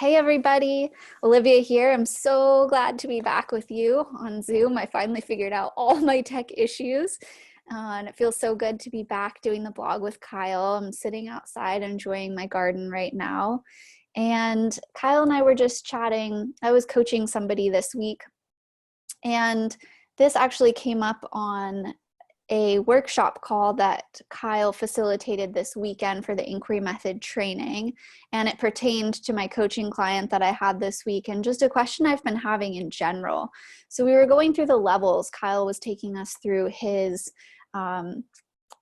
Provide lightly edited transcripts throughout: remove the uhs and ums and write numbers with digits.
Hey everybody, Olivia here. I'm so glad to be back with you on Zoom. I finally figured out all my tech issues, and it feels so good to be back doing the blog with Kyle. I'm sitting outside enjoying my garden right now. And Kyle and I were just chatting. I was coaching somebody this week, and this actually came up on a workshop call that Kyle facilitated this weekend for the Inquiry Method training. And it pertained to my coaching client that I had this week and just a question I've been having in general. So we were going through the levels. Kyle was taking us through his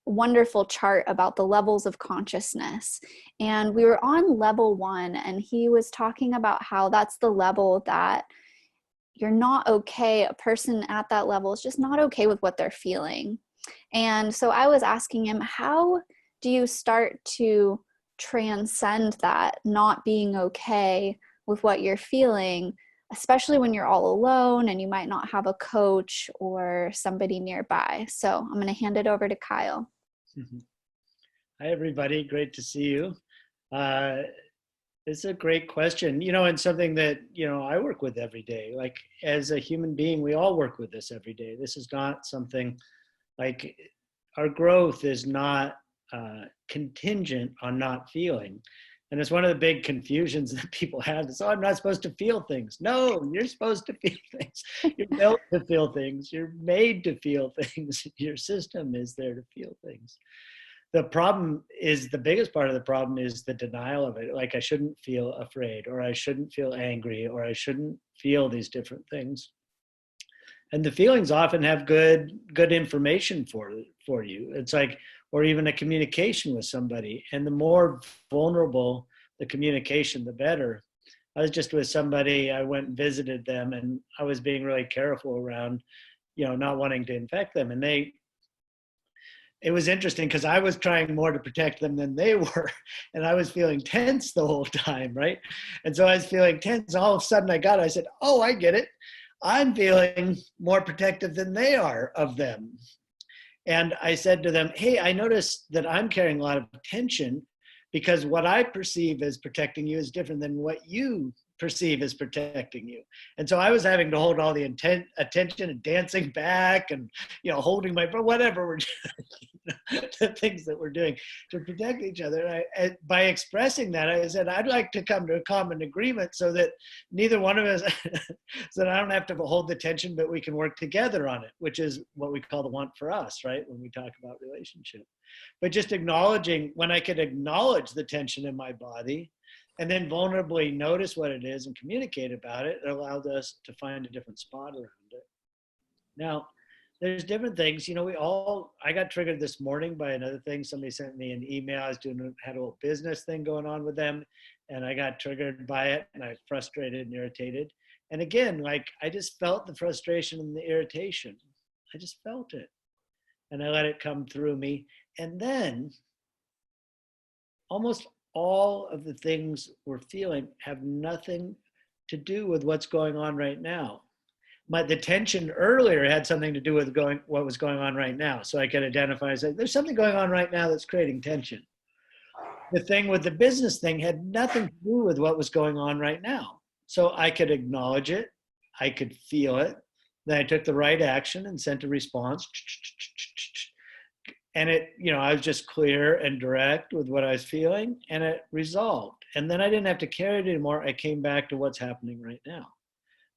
wonderful chart about the levels of consciousness. And we were on level 1, and he was talking about how that's the level that you're not okay. A person at that level is just not okay with what they're feeling. And so I was asking him, how do you start to transcend that not being okay with what you're feeling, especially when you're all alone and you might not have a coach or somebody nearby? So I'm going to hand it over to Kyle. Hi, everybody. Great to see you. It's a great question, and something that, I work with every day. Like, as a human being, we all work with this every day. This is not something like, our growth is not contingent on not feeling. And it's one of the big confusions that people have is, oh, I'm not supposed to feel things. No, you're supposed to feel things. You're built to feel things. You're made to feel things. Your system is there to feel things. The problem is, the biggest part of the problem is the denial of it. Like, I shouldn't feel afraid, or I shouldn't feel angry, or I shouldn't feel these different things. And the feelings often have good information for you. It's like, or even a communication with somebody. And the more vulnerable the communication, the better. I was just with somebody, I went and visited them, and I was being really careful around, not wanting to infect them. And it was interesting because I was trying more to protect them than they were. And I was feeling tense the whole time, right? And so I was feeling tense. All of a sudden I said, oh, I get it. I'm feeling more protective than they are of them. And I said to them, hey, I noticed that I'm carrying a lot of tension because what I perceive as protecting you is different than what you perceive as protecting you. And so I was having to hold all the attention and dancing back and, holding my breath, whatever we're doing, the things that we're doing to protect each other. And by expressing that, I said, I'd like to come to a common agreement so that neither one of us, so that I don't have to hold the tension, but we can work together on it, which is what we call the want for us, right? When we talk about relationship. But just acknowledging, when I could acknowledge the tension in my body, and then vulnerably notice what it is and communicate about it, it allowed us to find a different spot around it. Now, there's different things, I got triggered this morning by another thing. Somebody sent me an email. I was had a little business thing going on with them, and I got triggered by it, and I was frustrated and irritated. And again, I just felt the frustration and the irritation. I just felt it. And I let it come through me. And then almost all of the things we're feeling have nothing to do with what's going on right now. The tension earlier had something to do with what was going on right now. So I could identify and say, there's something going on right now that's creating tension. The thing with the business thing had nothing to do with what was going on right now. So I could acknowledge it. I could feel it. Then I took the right action and sent a response. And I was just clear and direct with what I was feeling, and it resolved. And then I didn't have to carry it anymore. I came back to what's happening right now.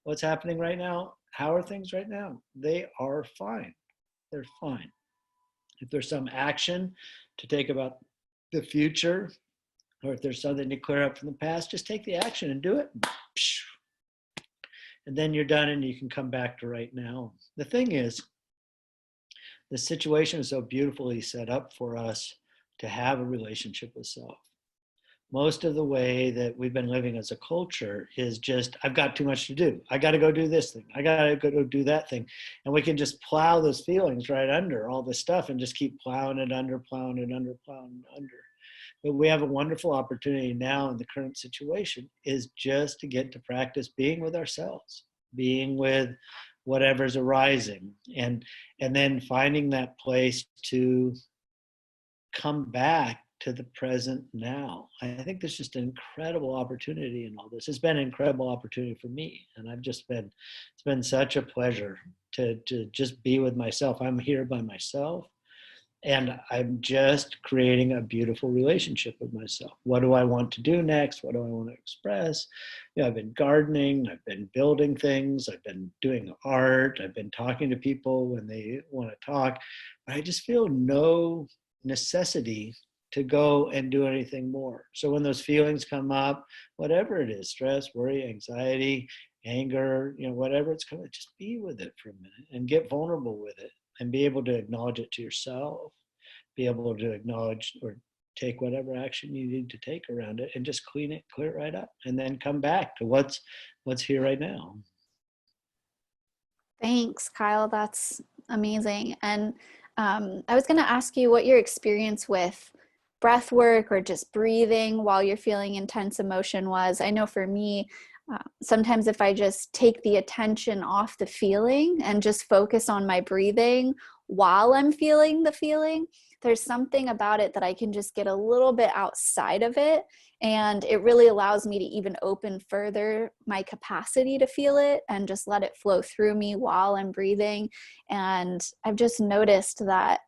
What's happening right now? How are things right now? They are fine. They're fine. If there's some action to take about the future, or if there's something to clear up from the past, just take the action and do it. And then you're done, and you can come back to right now. The thing is, the situation is so beautifully set up for us to have a relationship with self. Most of the way that we've been living as a culture is just, I've got too much to do. I got to go do this thing. I got to go do that thing. And we can just plow those feelings right under all this stuff and just keep plowing it under, plowing it under, plowing it under. But we have a wonderful opportunity now in the current situation is just to get to practice being with ourselves, being with whatever's arising, and then finding that place to come back to the present now. I think there's just an incredible opportunity in all this. It's been an incredible opportunity for me. And it's been such a pleasure to just be with myself. I'm here by myself. And I'm just creating a beautiful relationship with myself. What do I want to do next? What do I want to express? I've been gardening, I've been building things, I've been doing art, I've been talking to people when they want to talk. But I just feel no necessity to go and do anything more. So when those feelings come up, whatever it is, stress, worry, anxiety, anger, whatever it's coming, just be with it for a minute and get vulnerable with it. And be able to acknowledge it to yourself, be able to acknowledge or take whatever action you need to take around it, and just clear it right up, and then come back to what's here right now. Thanks, Kyle. That's amazing. And I was going to ask you what your experience with breath work or just breathing while you're feeling intense emotion was. I know for me, sometimes if I just take the attention off the feeling and just focus on my breathing while I'm feeling the feeling, there's something about it that I can just get a little bit outside of it. And it really allows me to even open further my capacity to feel it and just let it flow through me while I'm breathing. And I've just noticed that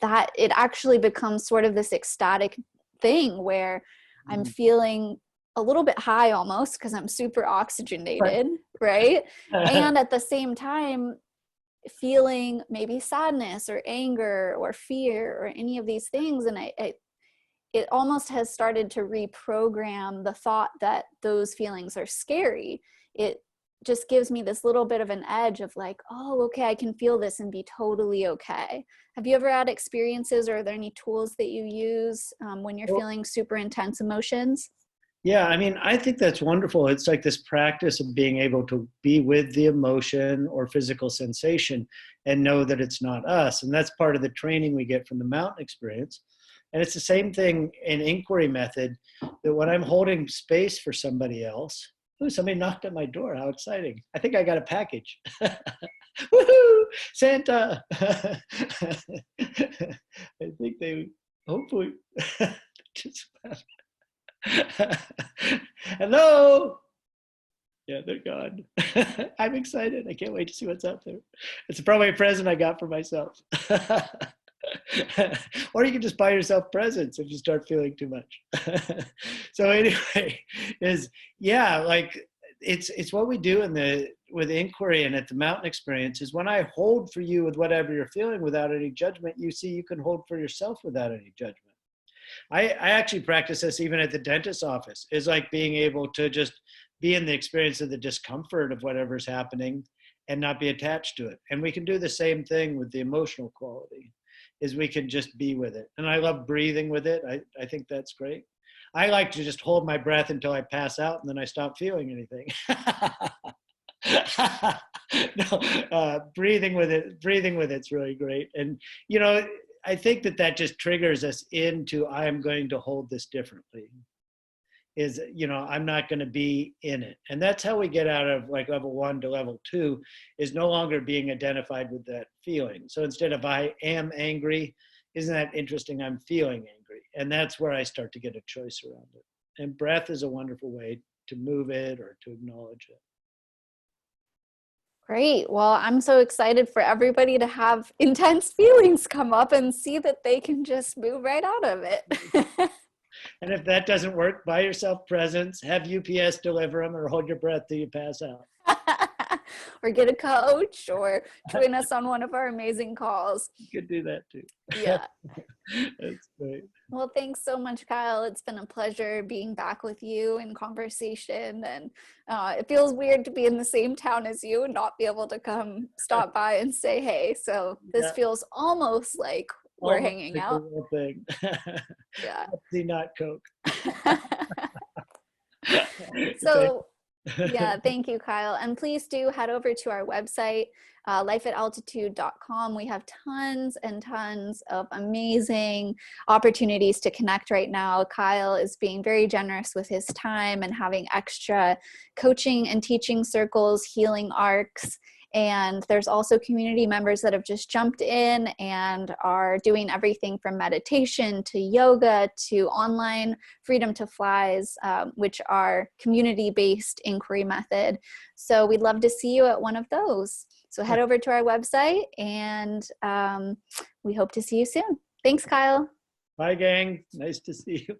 it actually becomes sort of this ecstatic thing where I'm feeling a little bit high almost because I'm super oxygenated, right? And at the same time, feeling maybe sadness or anger or fear or any of these things. And it almost has started to reprogram the thought that those feelings are scary. It just gives me this little bit of an edge of like, oh, okay, I can feel this and be totally okay. Have you ever had experiences, or are there any tools that you use when you're feeling super intense emotions? Yeah, I mean, I think that's wonderful. It's like this practice of being able to be with the emotion or physical sensation and know that it's not us. And that's part of the training we get from the mountain experience. And it's the same thing in inquiry method, that when I'm holding space for somebody else, ooh, somebody knocked at my door. How exciting. I think I got a package. Woohoo, Santa. I think they hopefully just hello. Yeah, they're gone. I'm excited. I can't wait to see what's out there. It's probably a present I got for myself. Or you can just buy yourself presents if you start feeling too much. So anyway, like it's what we do with inquiry and at the mountain experience is when I hold for you with whatever you're feeling without any judgment, you see you can hold for yourself without any judgment. I actually practice this even at the dentist's office. Is like being able to just be in the experience of the discomfort of whatever's happening and not be attached to it. And we can do the same thing with the emotional quality, is we can just be with it. And I love breathing with it. I think that's great. I like to just hold my breath until I pass out and then I stop feeling anything. No, breathing with it's really great. And, I think that just triggers us into, I am going to hold this differently. I'm not going to be in it. And that's how we get out of like level 1 to level 2, is no longer being identified with that feeling. So instead of I am angry, isn't that interesting? I'm feeling angry. And that's where I start to get a choice around it. And breath is a wonderful way to move it or to acknowledge it. Great. Well, I'm so excited for everybody to have intense feelings come up and see that they can just move right out of it. And if that doesn't work, buy yourself presents, have UPS deliver them, or hold your breath till you pass out. Or get a coach, or join us on one of our amazing calls. You could do that too. Yeah. That's great. Well, thanks so much, Kyle. It's been a pleasure being back with you in conversation. And it feels weird to be in the same town as you and not be able to come stop by and say hey. So this feels almost like we're hanging out. Thing. Yeah. Pepsi, not Coke. So yeah, thank you, Kyle. And please do head over to our website, lifeataltitude.com. We have tons and tons of amazing opportunities to connect right now. Kyle is being very generous with his time and having extra coaching and teaching circles, healing arcs. And there's also community members that have just jumped in and are doing everything from meditation to yoga to online Freedom to Flies, which are community-based inquiry method. So we'd love to see you at one of those. So head over to our website, and we hope to see you soon. Thanks, Kyle. Bye, gang. Nice to see you.